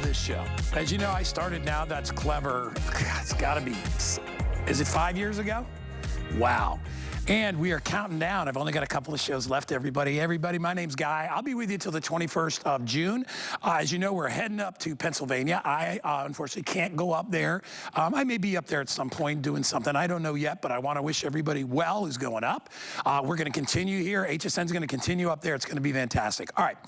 this show. As you know, I started Now That's Clever. It's got to be, is it 5 years ago? Wow. And we are counting down. I've only got a couple of shows left, everybody. Everybody, my name's Guy. I'll be with you till the 21st of June. As you know, we're heading up to Pennsylvania. I unfortunately can't go up there. I may be up there at some point doing something. I don't know yet, but I want to wish everybody well who's going up. We're going to continue here. HSN's going to continue up there. It's going to be fantastic. All right.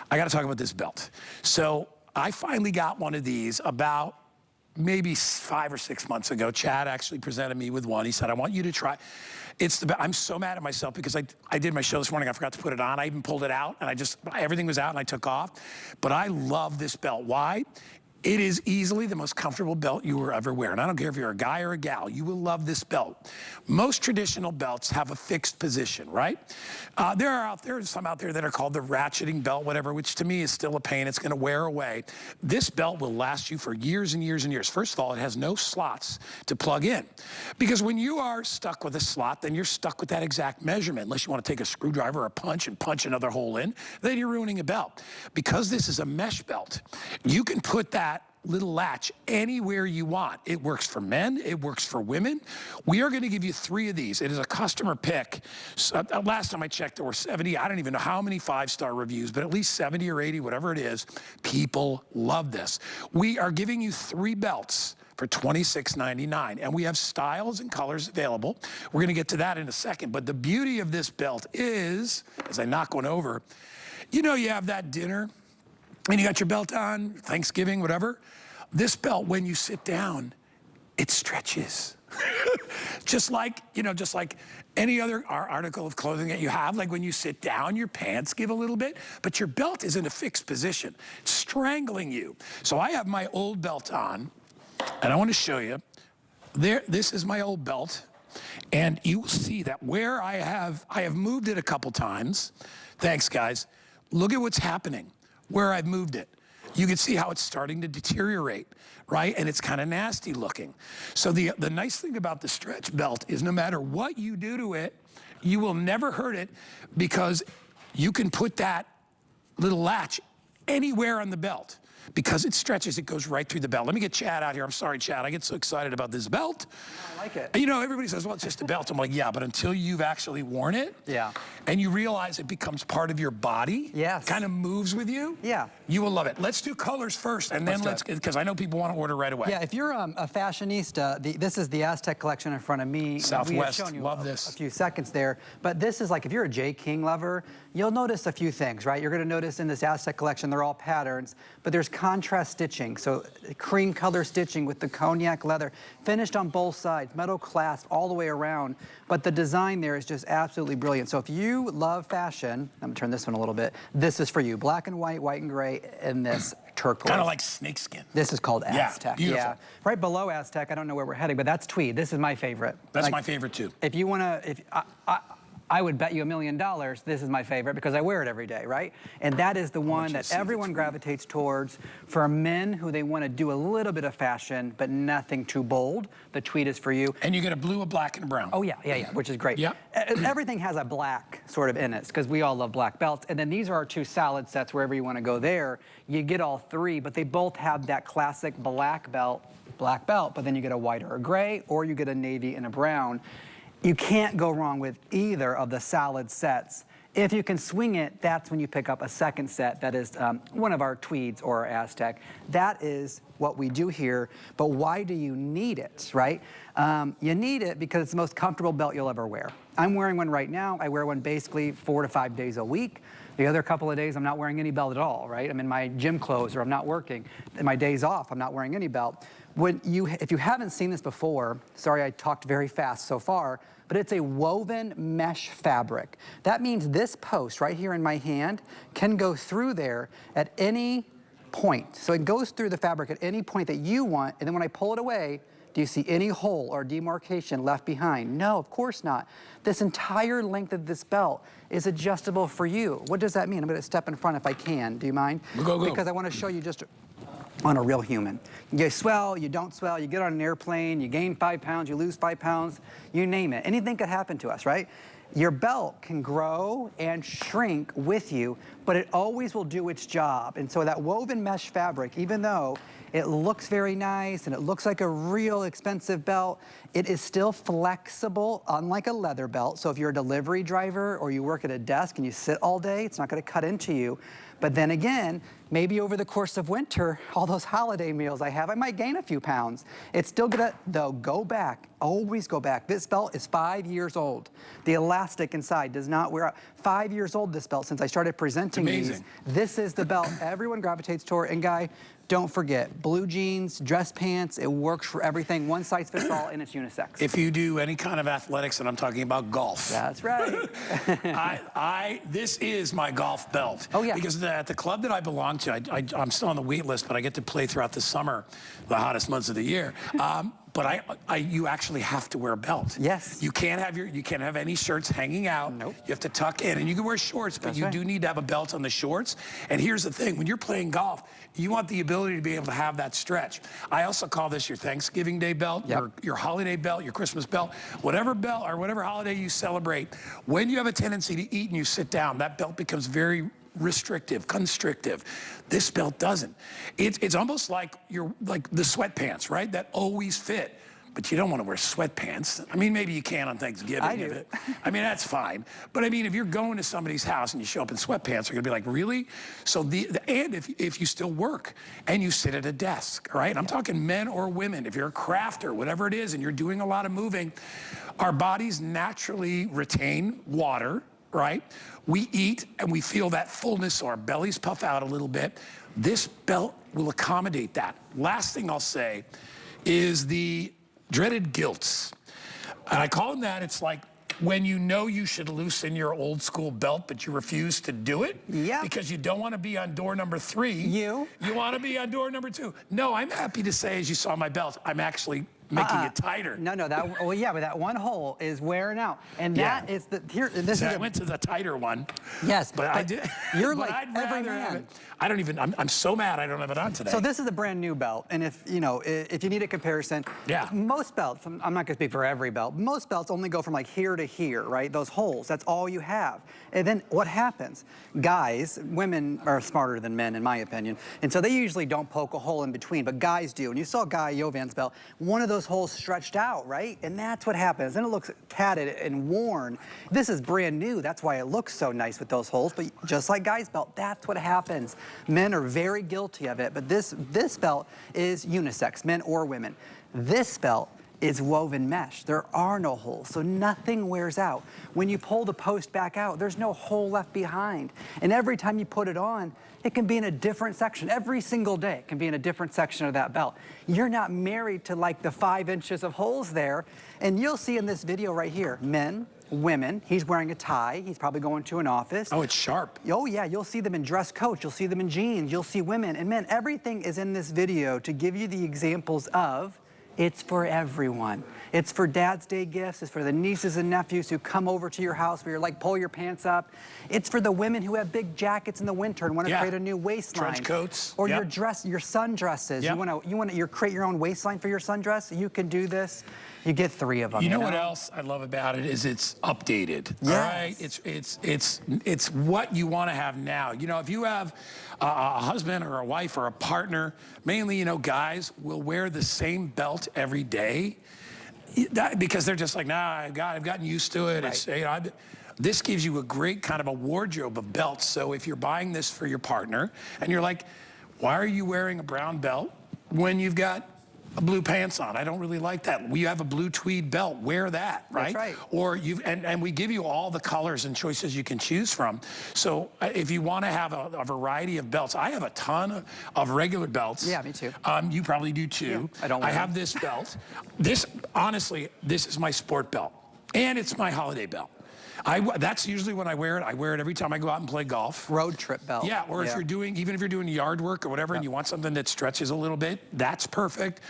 I got to talk about this belt. So I finally got one of these about maybe 5 or 6 months ago. Chad actually presented me with one. He said, I want you to try. I'm so mad at myself because I did my show this morning. I forgot to put it on. I even pulled it out and everything was out and I took off. But I love this belt. Why? It is easily the most comfortable belt you will ever wear. And I don't care if you're a guy or a gal, you will love this belt. Most traditional belts have a fixed position, right? There are some out there that are called the ratcheting belt, whatever, which to me is still a pain. It's gonna wear away. This belt will last you for years and years and years. First of all, it has no slots to plug in. Because when you are stuck with a slot, then you're stuck with that exact measurement. Unless you wanna take a screwdriver or a punch and punch another hole in, then you're ruining a belt. Because this is a mesh belt, you can put that little latch anywhere you want. It works for men, it works for women. We are gonna give you 3 of these. It is a customer pick. So, last time I checked, there were 70, I don't even know how many 5-star reviews, but at least 70 or 80, whatever it is. People love this. We are giving you 3 belts for $26.99, and we have styles and colors available. We're gonna get to that in a second, but the beauty of this belt is, as I knock one over, you know you have that dinner, and you got your belt on, Thanksgiving, whatever. This belt, when you sit down, it stretches. just like any other article of clothing that you have, like when you sit down, your pants give a little bit, but your belt is in a fixed position, strangling you. So I have my old belt on, and I want to show you. This is my old belt, and you will see that where I have moved it a couple times. Thanks, guys. Look at what's happening where I've moved it. You can see how it's starting to deteriorate, right? And it's kind of nasty looking. So the nice thing about the stretch belt is no matter what you do to it, you will never hurt it because you can put that little latch anywhere on the belt. Because it stretches, it goes right through the belt. Let me get Chad out here. I'm sorry, Chad. I get so excited about this belt. I like it. And, you know, everybody says, well, it's just a belt. I'm like, yeah, but until you've actually worn it, yeah, and you realize it becomes part of your body, yes, kind of moves with you, yeah, you will love it. Let's do colors first, and then because I know people want to order right away. Yeah, if you're a fashionista, this is the Aztec collection in front of me. Southwest, we have shown you love this. A few seconds there, but this is like, if you're a J. King lover, you'll notice a few things, right? You're gonna notice in this Aztec collection, they're all patterns, but there's contrast stitching. So cream color stitching with the cognac leather, finished on both sides, metal clasp all the way around. But the design there is just absolutely brilliant. So if you love fashion, I'm gonna turn this one a little bit, this is for you. Black and white, white and gray, and this turquoise. Kind of like snakeskin. This is called Aztec. Yeah, beautiful. Yeah. Right below Aztec, I don't know where we're heading, but that's tweed. This is my favorite. That's my favorite too. If you wanna, I would bet you $1 million this is my favorite because I wear it every day, right? And that is the one that everyone gravitates towards. For men who they want to do a little bit of fashion, but nothing too bold, the tweed is for you. And you get a blue, a black, and a brown. Oh, yeah, which is great. Yeah. Everything has a black sort of in it because we all love black belts. And then these are our 2 salad sets wherever you want to go there. You get all 3, but they both have that classic black belt, but then you get a white or a gray, or you get a navy and a brown. You can't go wrong with either of the salad sets. If you can swing it, that's when you pick up a second set that is one of our tweeds or our Aztec. That is what we do here, but why do you need it, right? You need it because it's the most comfortable belt you'll ever wear. I'm wearing one right now. I wear one basically 4 to 5 days a week. The other couple of days, I'm not wearing any belt at all, right? I'm in my gym clothes or I'm not working. In my days off, I'm not wearing any belt. If you haven't seen this before, sorry I talked very fast so far, but it's a woven mesh fabric. That means this post right here in my hand can go through there at any point. So it goes through the fabric at any point that you want, and then when I pull it away, do you see any hole or demarcation left behind? No, of course not. This entire length of this belt is adjustable for you. What does that mean? I'm gonna step in front if I can. Do you mind? Go. Because I wanna show you just on a real human. You swell, you don't swell, you get on an airplane, you gain 5 pounds, you lose 5 pounds, you name it. Anything could happen to us, right? Your belt can grow and shrink with you, but it always will do its job. And so that woven mesh fabric, even though it looks very nice and it looks like a real expensive belt, it is still flexible, unlike a leather belt. So if you're a delivery driver or you work at a desk and you sit all day, it's not gonna cut into you. But then again, maybe over the course of winter, all those holiday meals I have, I might gain a few pounds. It's still gonna, though, go back, always go back. This belt is 5 years old. The elastic inside does not wear out. 5 years old, this belt, since I started presenting these. This is the belt everyone gravitates toward. And Guy, don't forget, blue jeans, dress pants, it works for everything. One size fits all, and it's unisex. If you do any kind of athletics, and I'm talking about golf. That's right. This is my golf belt. Oh, yeah. Because at the club that I belong to, I'm still on the wait list, but I get to play throughout the summer, the hottest months of the year. But you actually have to wear a belt. Yes. You can't have any shirts hanging out. Nope. You have to tuck in, and you can wear shorts, but you do need to have a belt on the shorts. And here's the thing: when you're playing golf, you want the ability to be able to have that stretch. I also call this your Thanksgiving Day belt, your holiday belt, your Christmas belt, whatever belt or whatever holiday you celebrate. When you have a tendency to eat and you sit down, that belt becomes very restrictive, constrictive. This belt doesn't. It's almost like the sweatpants, right? That always fit. But you don't want to wear sweatpants. I mean, maybe you can on Thanksgiving. I do. I mean, that's fine. But I mean, if you're going to somebody's house and you show up in sweatpants, they're gonna be like, really? So and if you still work and you sit at a desk, all right? I'm talking men or women. If you're a crafter, whatever it is, and you're doing a lot of moving, our bodies naturally retain water, right? We eat and we feel that fullness, so our bellies puff out a little bit. This belt will accommodate that. Last thing I'll say is the dreaded gilts. And I call them that. It's like when you know you should loosen your old school belt, but you refuse to do it because you don't want to be on door number 3. You want to be on door number 2. No, I'm happy to say, as you saw my belt, I'm actually making it tighter. No, but that one hole is wearing out. And that is I went to the tighter one. Yes. But I did. You're but like I'd every rather have man. it. I'm so mad I don't have it on today. So this is a brand new belt, and if you need a comparison, most belts, I'm not gonna speak for every belt, most belts only go from like here to here, right? Those holes, that's all you have. And then what happens? Women are smarter than men in my opinion, and so they usually don't poke a hole in between, but guys do. And you saw Guy Jovan's belt, one of those holes stretched out, right? And that's what happens. Then it looks tatted and worn. This is brand new, that's why it looks so nice with those holes, but just like Guy's belt, that's what happens. Men are very guilty of it, but this belt is unisex, men or women. This belt is woven mesh. There are no holes, so nothing wears out. When you pull the post back out, there's no hole left behind. And every time you put it on, it can be in a different section. Every single day it can be in a different section of that belt. You're not married to like the 5 inches of holes there. And you'll see in this video right here, men, women, he's wearing a tie, he's probably going to an office. Oh, it's sharp. Oh yeah, you'll see them in dress coats, you'll see them in jeans, you'll see women and men. Everything is in this video to give you the examples of it's for everyone. It's for Dad's Day gifts, it's for the nieces and nephews who come over to your house where you're like, pull your pants up. It's for the women who have big jackets in the winter and want to create a new waistline. Trench coats. Or your sundresses. You want to create your own waistline for your sundress? You can do this. You get 3 of them. You know what else I love about it is it's updated. Yes. All right? It's what you want to have now. You know, if you have a husband or a wife or a partner, mainly, guys will wear the same belt every day because they're just like, nah, I've gotten used to it. Right. It's, this gives you a great kind of a wardrobe of belts. So if you're buying this for your partner and you're like, why are you wearing a brown belt when you've got blue pants on? I don't really like that. We have a blue tweed belt. Wear that, right? That's right. Or and we give you all the colors and choices you can choose from. So if you want to have a variety of belts, I have a ton of regular belts. Yeah, me too. You probably do too. Yeah, I have this belt. Honestly, this is my sport belt, and it's my holiday belt. That's usually when I wear it. I wear it every time I go out and play golf. Road trip belt. Yeah, or if even if you're doing yard work or whatever and you want something that stretches a little bit, that's perfect.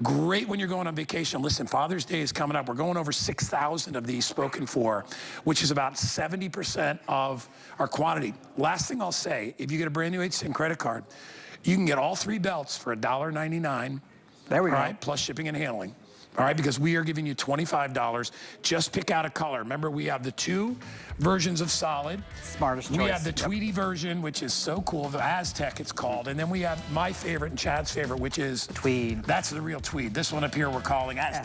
Great when you're going on vacation. Listen, Father's Day is coming up. We're going over 6,000 of these spoken for, which is about 70% of our quantity. Last thing I'll say, if you get a brand new HSN credit card, you can get all 3 belts for $1.99. There we go. All right, plus shipping and handling. all right, because we are giving you $25. Just pick out a color. Remember, we have the 2 versions of solid. Smartest choice. We have the Tweety version, which is so cool, the Aztec it's called. And then we have my favorite and Chad's favorite, which is Tweed. That's the real tweed. This one up here we're calling Aztec.